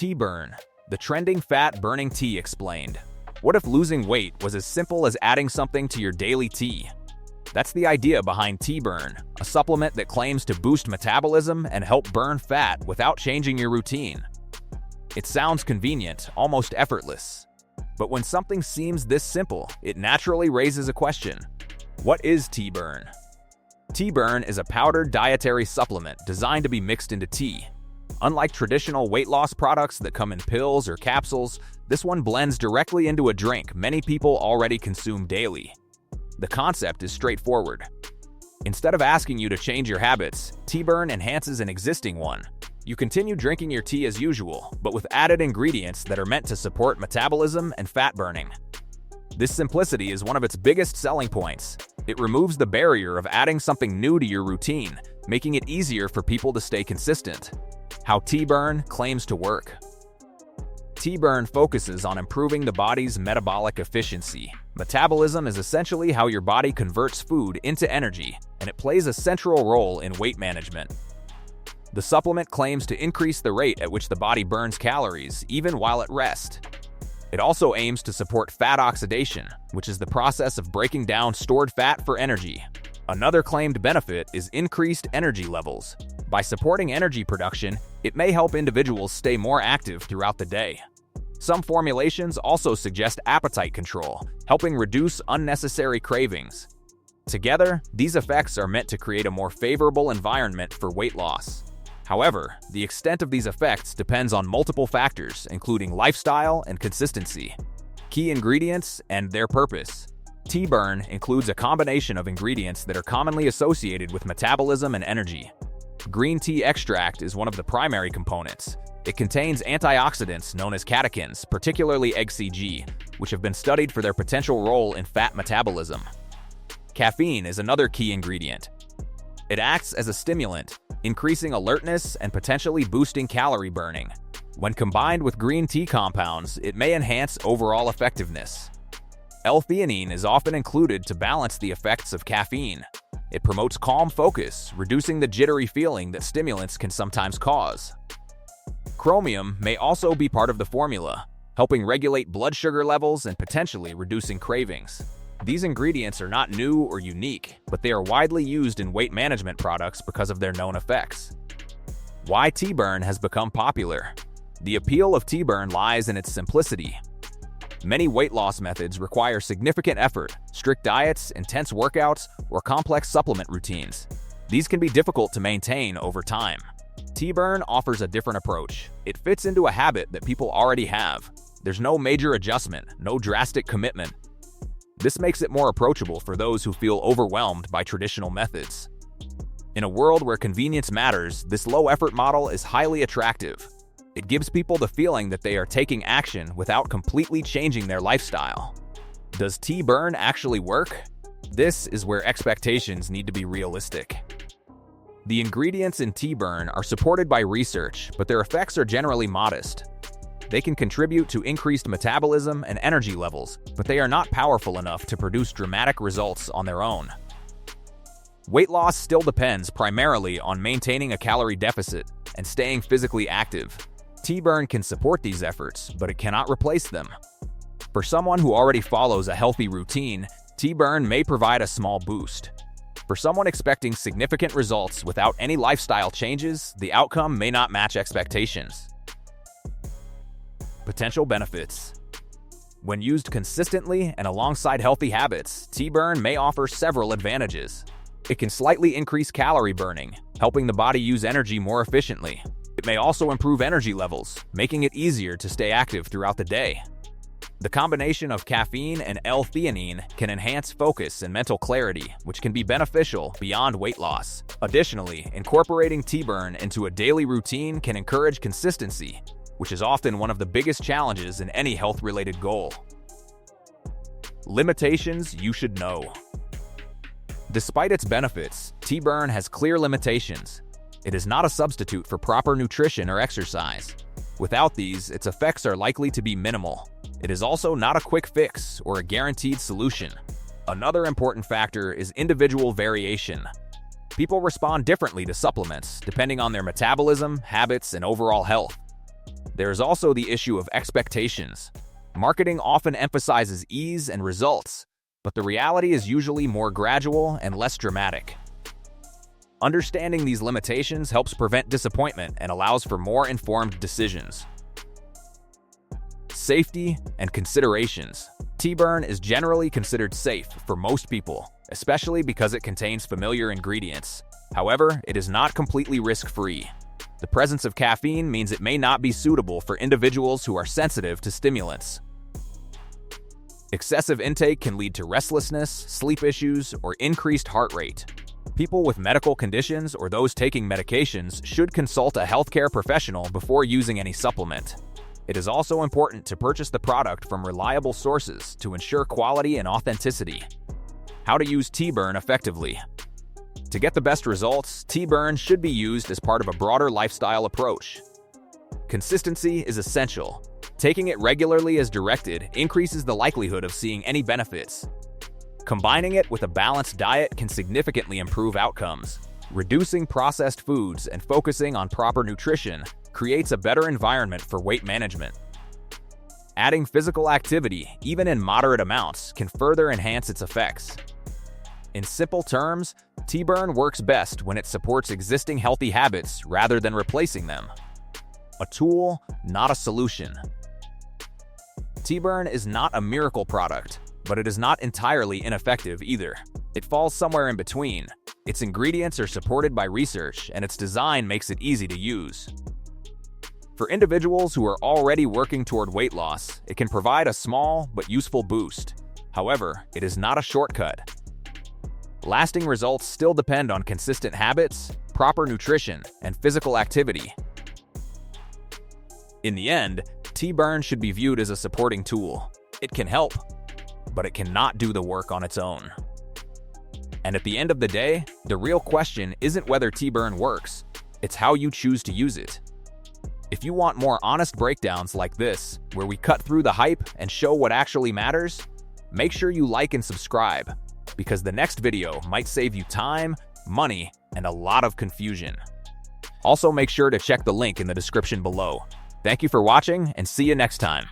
Tea Burn, the trending fat-burning tea explained. What if losing weight was as simple as adding something to your daily tea? That's the idea behind Tea Burn, a supplement that claims to boost metabolism and help burn fat without changing your routine. It sounds convenient, almost effortless. But when something seems this simple, it naturally raises a question. What is Tea Burn? Tea Burn is a powdered dietary supplement designed to be mixed into tea. Unlike traditional weight loss products that come in pills or capsules, this one blends directly into a drink many people already consume daily. The concept is straightforward. Instead of asking you to change your habits, Tea Burn enhances an existing one. You continue drinking your tea as usual, but with added ingredients that are meant to support metabolism and fat burning. This simplicity is one of its biggest selling points. It removes the barrier of adding something new to your routine, making it easier for people to stay consistent. How Tea Burn claims to work. Tea Burn focuses on improving the body's metabolic efficiency. Metabolism is essentially how your body converts food into energy, and it plays a central role in weight management. The supplement claims to increase the rate at which the body burns calories, even while at rest. It also aims to support fat oxidation, which is the process of breaking down stored fat for energy. Another claimed benefit is increased energy levels. By supporting energy production, it may help individuals stay more active throughout the day. Some formulations also suggest appetite control, helping reduce unnecessary cravings. Together, these effects are meant to create a more favorable environment for weight loss. However, the extent of these effects depends on multiple factors, including lifestyle and consistency, key ingredients, and their purpose. Tea Burn includes a combination of ingredients that are commonly associated with metabolism and energy. Green tea extract is one of the primary components. It contains antioxidants known as catechins, particularly HCG, which have been studied for their potential role in fat metabolism. Caffeine is another key ingredient. It acts as a stimulant, increasing alertness and potentially boosting calorie burning. When combined with green tea compounds, it may enhance overall effectiveness. L-theanine is often included to balance the effects of caffeine. It promotes calm focus, reducing the jittery feeling that stimulants can sometimes cause. Chromium may also be part of the formula, helping regulate blood sugar levels and potentially reducing cravings. These ingredients are not new or unique, but they are widely used in weight management products because of their known effects. Why Tea Burn has become popular. The appeal of Tea Burn lies in its simplicity. Many weight loss methods require significant effort, strict diets, intense workouts, or complex supplement routines. These can be difficult to maintain over time. Tea Burn offers a different approach. It fits into a habit that people already have. There's no major adjustment, no drastic commitment. This makes it more approachable for those who feel overwhelmed by traditional methods. In a world where convenience matters, this low-effort model is highly attractive. It gives people the feeling that they are taking action without completely changing their lifestyle. Does Tea Burn actually work? This is where expectations need to be realistic. The ingredients in Tea Burn are supported by research, but their effects are generally modest. They can contribute to increased metabolism and energy levels, but they are not powerful enough to produce dramatic results on their own. Weight loss still depends primarily on maintaining a calorie deficit and staying physically active. Tea Burn can support these efforts, but it cannot replace them. For someone who already follows a healthy routine, Tea Burn may provide a small boost. For someone expecting significant results without any lifestyle changes, the outcome may not match expectations. Potential benefits. When used consistently and alongside healthy habits, Tea Burn may offer several advantages. It can slightly increase calorie burning, helping the body use energy more efficiently. It may also improve energy levels, making it easier to stay active throughout the day. The combination of caffeine and L-theanine can enhance focus and mental clarity, which can be beneficial beyond weight loss. Additionally, incorporating Tea Burn into a daily routine can encourage consistency, which is often one of the biggest challenges in any health-related goal. Limitations you should know. Despite its benefits, Tea Burn has clear limitations. It is not a substitute for proper nutrition or exercise. Without these, its effects are likely to be minimal. It is also not a quick fix or a guaranteed solution. Another important factor is individual variation. People respond differently to supplements, depending on their metabolism, habits, and overall health. There is also the issue of expectations. Marketing often emphasizes ease and results, but the reality is usually more gradual and less dramatic. Understanding these limitations helps prevent disappointment and allows for more informed decisions. Safety and considerations. Tea Burn is generally considered safe for most people, especially because it contains familiar ingredients. However, it is not completely risk-free. The presence of caffeine means it may not be suitable for individuals who are sensitive to stimulants. Excessive intake can lead to restlessness, sleep issues, or increased heart rate. People with medical conditions or those taking medications should consult a healthcare professional before using any supplement. It is also important to purchase the product from reliable sources to ensure quality and authenticity. How to use Tea Burn effectively. To get the best results, Tea Burn should be used as part of a broader lifestyle approach. Consistency is essential. Taking it regularly as directed increases the likelihood of seeing any benefits. Combining it with a balanced diet can significantly improve outcomes. Reducing processed foods and focusing on proper nutrition creates a better environment for weight management. Adding physical activity, even in moderate amounts, can further enhance its effects. In simple terms, Tea Burn works best when it supports existing healthy habits rather than replacing them. A tool, not a solution. Tea Burn is not a miracle product, but it is not entirely ineffective either. It falls somewhere in between. Its ingredients are supported by research, and its design makes it easy to use. For individuals who are already working toward weight loss, it can provide a small but useful boost. However, it is not a shortcut. Lasting results still depend on consistent habits, proper nutrition, and physical activity. In the end, Tea Burn should be viewed as a supporting tool. It can help, but it cannot do the work on its own. And at the end of the day, the real question isn't whether Tea Burn works, it's how you choose to use it. If you want more honest breakdowns like this, where we cut through the hype and show what actually matters, make sure you like and subscribe, because the next video might save you time, money, and a lot of confusion. Also, make sure to check the link in the description below. Thank you for watching, and see you next time.